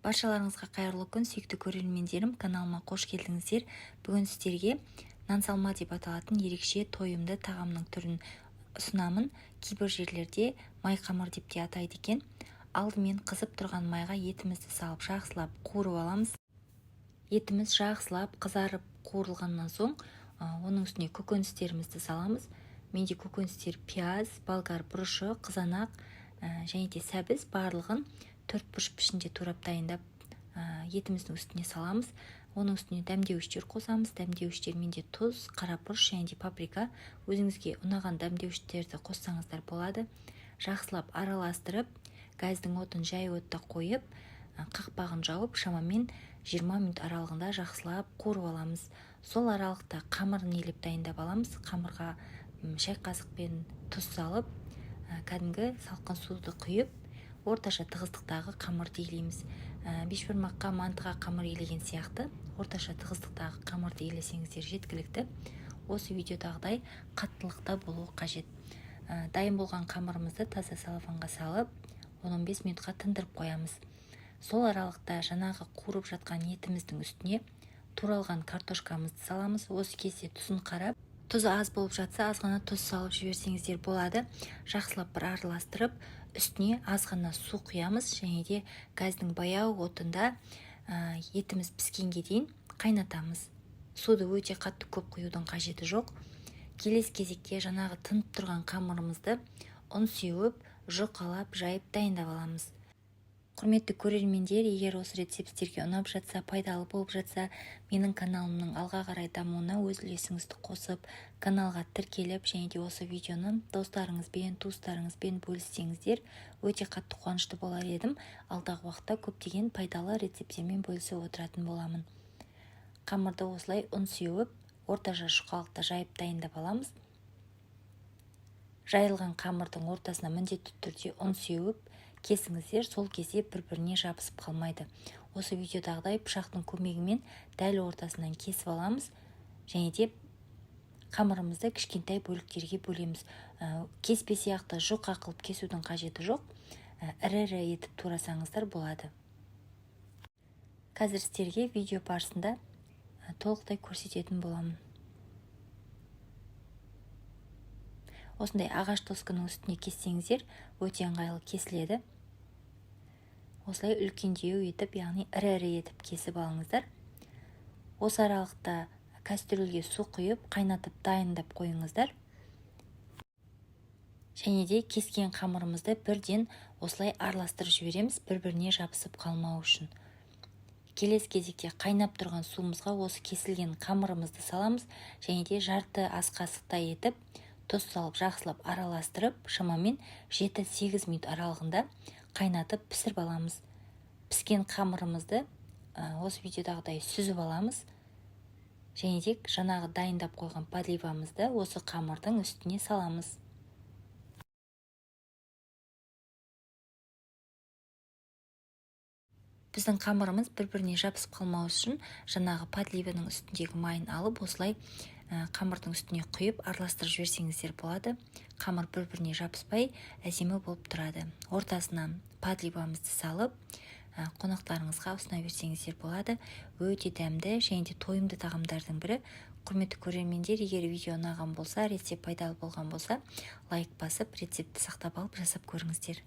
Баршаларыңызға қайырлы күн, сүйікті көрермендерім, каналыма қош келдіңіздер. Бүгін сіздерге нан салма деп аталатын ерекше тойымды тағамның түрін ұсынамын. Кейбір жерлерде май қамыр деп те атайды екен. Алдымен қызып тұрған майға етімізді салып жақсылап қуырып аламыз. Етіміз жақсылап қызарып қуырылғаннан соң оның үстіне көкөністерімізді саламыз. Менде көкөністер пияз, болгар бұрышы, қызанақ және де сәбіз барлығын 4 бұрыш пішінде турап дайындап етіміздің үстіне саламыз. Оның үстіне дәмдеуіштер қосамыз. Дәмдеуіштер менде тұз, қара бұрыш және де паприка. Өзіңізге ұнаған дәмдеуіштерді қоссаңыздар болады. Жақсылап араластырып, газдың отын жай отта қойып, қақпағын жауып, шамамен 20 минут аралығында жақсылап қуырып аламыз. Сол аралықта қамырын елеп дайындап аламыз. Қамырға шай қасықпен тұз салып, кәдімгі салқын суды құйып, орташа тығыздықтағы қамырды елейміз. Бешбармаққа, мантыға қамыр елеген сияқты орташа тығыздықтағы қамырды елесеңіздер жеткілікті. Осы видеодағыдай қаттылықта болуы қажет. Дайын болған қамырымызды таза салфанға салып, 15 минутқа тындырып қоямыз. Сол аралықта жаңағы қуырып жатқан етіміздің үстіне туралған картошкамызды саламыз. Осы кезде тұзын қарап, тұзы аз болып жатса, азғана тұз салып жіберсеңіздер болады. Жақсылап бір араластырып, үстіне азғана су құямыз және де газдың баяу отында етіміз піскенге дейін қайнатамыз. Суды өте қатты көп құюдың қажеті жоқ. Келесі кезекте жаңағы тынып тұрған қамырымызды ұн сеуіп, жұқалап, жайып дайындап аламыз. Құрметті көрермендер, егер осы рецепттерге ұнап жатса, пайдалы болып жатса, менің каналымның алға қарай дамуына өз үлесіңізді қосып, каналға тіркеліп, және де осы видеоны достарыңызбен, туыстарыңызбен бөліссеңіздер, өте қатты қуанышты болар едім. Алдағы уақытта көптеген пайдалы рецепттермен бөлісіп отыратын боламын. Қамырды осылай ұн сеуіп, орташа жұқалықта жайып дайындап аламыз. Жайылған қамырдың ортасына міндетті түрде ұн сеуіп кесіңіздер, сол кезде бір-біріне жабысып қалмайды. Осы видеодағыдай пышақтың көмегімен дәл ортасынан кесіп аламыз және де қамырымызды кішкентай бөліктерге бөлеміз. Кеспе сияқты жұқа қылып кесудің қажеті жоқ. Ірі-ірі етіп турасаңыздар болады. Қазір сіздерге видео барысында толықтай көрсететін боламын. Осындай ағаш тоскының үстіне кессеңіздер, өте ыңғайлы кесіледі. Осылай үлкендеу етіп, яғни ірі-ірі етіп кесіп алыңыздар. Осы аралықта кастрюльге су құйып, қайнатып дайындап қойыңыздар. Және де кескен қамырымызды бірден осылай араластырып жібереміз, бір-біріне жабысып қалмау үшін. Келесі кезекте қайнап тұрған суымызға осы кесілген қамырымызды саламыз және де жарты ас қасықтай етіп, тұз салып жақсылап араластырып, шамамен 7-8 минут аралығында қайнатып пісіріп аламыз. Піскен қамырымызды осы видеодағыдай сүзіп аламыз және де жаңағы дайындап қойған подливамызды осы қамырдың үстіне саламыз. Біздің қамырымыз бір-біріне жабысып қалмау үшін жаңағы подливаның үстіндегі майын алып, осылай қамырдың үстіне құйып араластырып жіберсеңіздер болады. Қамыр бір-біріне жабыспай әдемі болып тұрады. Ортасына подливамызды салып, қонақтарыңызға ұсына берсеңіздер болады. Өте дәмді және де тойымды тағамдардың бірі. Құрметті көрермендер, егер видео ұнаған болса, рецепт пайдалы болған болса, лайк басып, рецептті сақтап алып жасап көріңіздер.